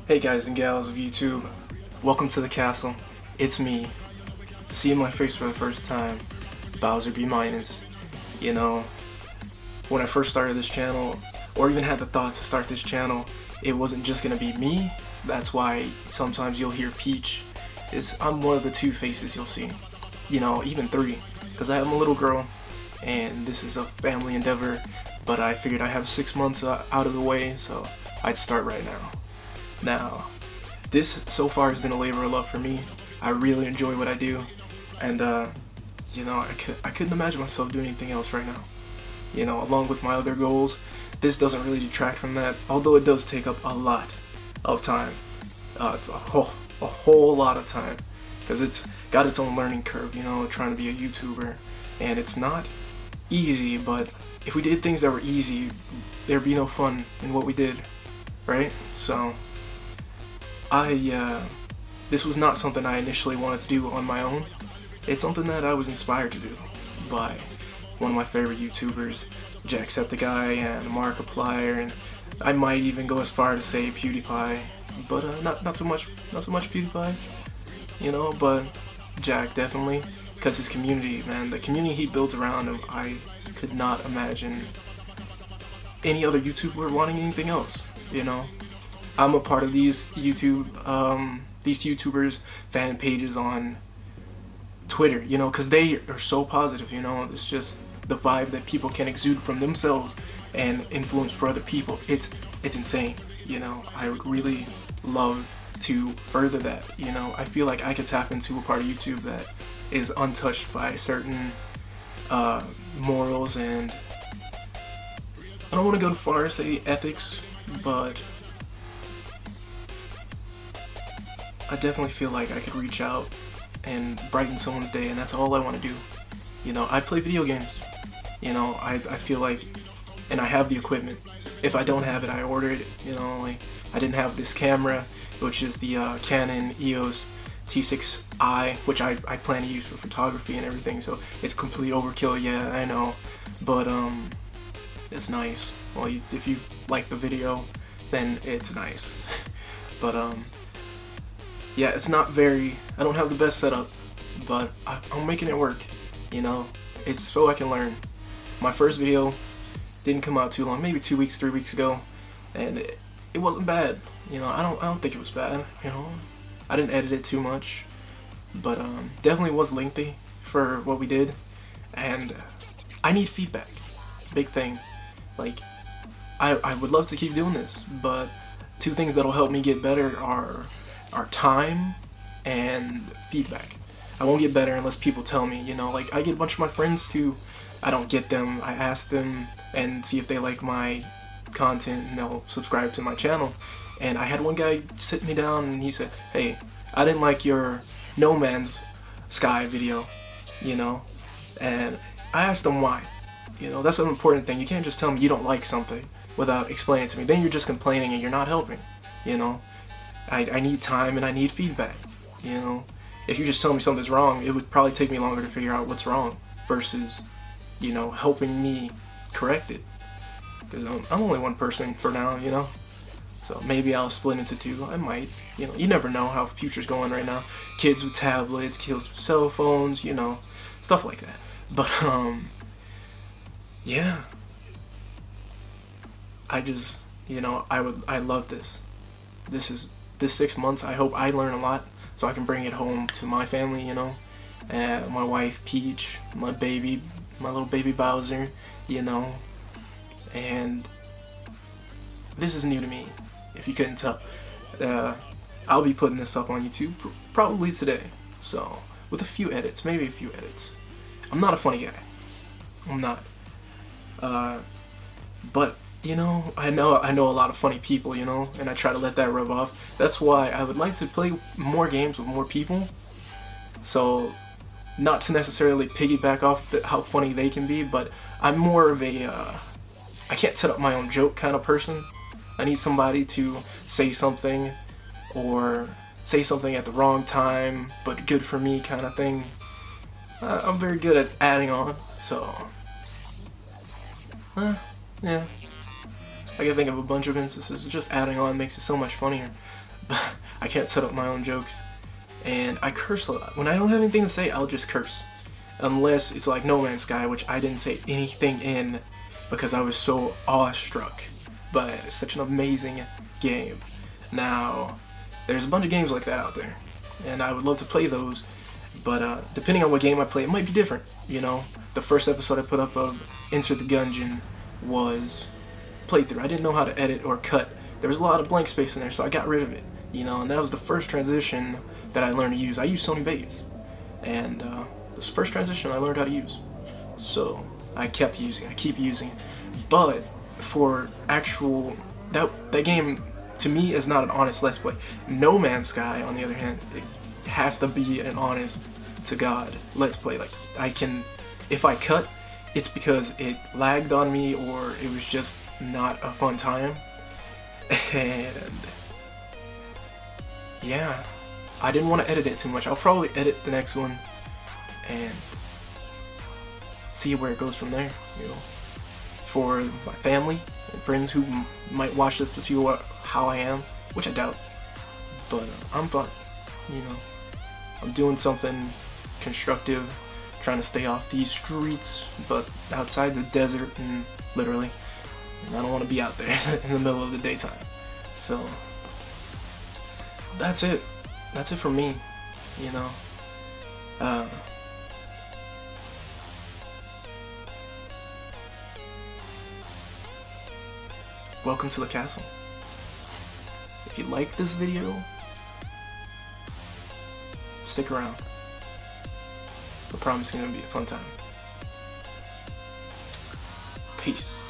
Hey guys and gals of YouTube, welcome to the castle. It's me, seeing my face for the first time, Bowser BMinus. You know, when I first started this channel, or even had the thought to start this channel, it wasn't just gonna be me. That's why sometimes you'll hear Peach. I'm one of the two faces you'll see. You know, even three, because I have a little girl, and this is a family endeavor, but I figured I have 6 months out of the way, so I'd start right now. Now, this so far has been a labor of love for me. I really enjoy what I do, and you know, I couldn't imagine myself doing anything else right now. You know, along with my other goals, this doesn't really detract from that, although it does take up a lot of time, a whole lot of time, because it's got its own learning curve, you know, trying to be a YouTuber, and it's not easy, but if we did things that were easy, there'd be no fun in what we did, right? So this was not something I initially wanted to do on my own. It's something that I was inspired to do by one of my favorite YouTubers, Jacksepticeye and Markiplier, and I might even go as far to say PewDiePie, but not so much PewDiePie, you know, but Jack definitely, because his community, man, the community he built around him, I could not imagine any other YouTuber wanting anything else, you know. I'm a part of these YouTubers fan pages on Twitter, you know, because they are so positive, you know. It's just the vibe that people can exude from themselves and influence for other people. It's insane, you know. I would really love to further that, you know. I feel like I could tap into a part of YouTube that is untouched by certain morals, and I don't want to go too far to say ethics, but I definitely feel like I could reach out and brighten someone's day, and that's all I want to do. You know, I play video games. You know, I feel like, and I have the equipment. If I don't have it, I order it. You know, like, I didn't have this camera, which is the Canon EOS T6i, which I plan to use for photography and everything, so it's complete overkill, yeah, I know. But, it's nice. Well, if you like the video, then it's nice. But, yeah, it's not very, I don't have the best setup, but I'm making it work, you know. It's so I can learn. My first video didn't come out too long, maybe 2 weeks, 3 weeks ago, and it wasn't bad, you know. I don't think it was bad, you know. I didn't edit it too much, but definitely was lengthy for what we did, and I need feedback, big thing. Like, I would love to keep doing this, but two things that'll help me get better are time and feedback. I won't get better unless people tell me, you know. Like, I get a bunch of my friends too, I don't get them, I ask them and see if they like my content and they'll subscribe to my channel. And I had one guy sit me down and he said, hey, I didn't like your No Man's Sky video, you know. And I asked him why. You know, that's an important thing. You can't just tell me you don't like something without explaining it to me. Then you're just complaining and you're not helping, you know. I need time and I need feedback, you know. If you just tell me something's wrong, it would probably take me longer to figure out what's wrong versus, you know, helping me correct it. Because I'm only one person for now, you know. So maybe I'll split into two. I might, you know. You never know how the future's going right now. Kids with tablets, kids with cell phones, you know, stuff like that. But yeah. I just, you know, I love this. This 6 months, I hope I learn a lot so I can bring it home to my family, you know, and my wife Peach, my little baby Bowser, you know. And this is new to me, if you couldn't tell. I'll be putting this up on YouTube probably today, so with a few edits, maybe a few edits. I'm not a funny guy, I'm not, but you know, I know a lot of funny people, you know, and I try to let that rub off. That's why I would like to play more games with more people, so not to necessarily piggyback off how funny they can be, but I'm more of a I can't set up my own joke kind of person. I need somebody to say something, or say something at the wrong time but good for me kind of thing. I'm very good at adding on, so yeah. I can think of a bunch of instances. Just adding on makes it so much funnier. I can't set up my own jokes, and I curse a lot. When I don't have anything to say, I'll just curse. Unless it's like No Man's Sky, which I didn't say anything in because I was so awestruck by it. It's such an amazing game. Now, there's a bunch of games like that out there, and I would love to play those, but depending on what game I play, it might be different, you know? The first episode I put up of Enter the Gungeon was playthrough. I didn't know how to edit or cut. There was a lot of blank space in there, so I got rid of it, you know? And that was the first transition that I learned to use. I use Sony Vegas, and this first transition I learned how to use. So I kept using it, I keep using it. But for actual, that game to me is not an honest Let's Play. No Man's Sky, on the other hand, it has to be an honest to God Let's Play. Like, I can, if I cut, it's because it lagged on me or it was just not a fun time. And yeah, I didn't want to edit it too much. I'll probably edit the next one and see where it goes from there, you know, for my family and friends who might watch this to see how I am, which I doubt, but I'm fine, you know. I'm doing something constructive, trying to stay off these streets, but outside the desert, and literally, and I don't want to be out there in the middle of the daytime. So that's it for me, you know. Welcome to the castle. If you like this video, stick around. I promise it's gonna be a fun time. Peace.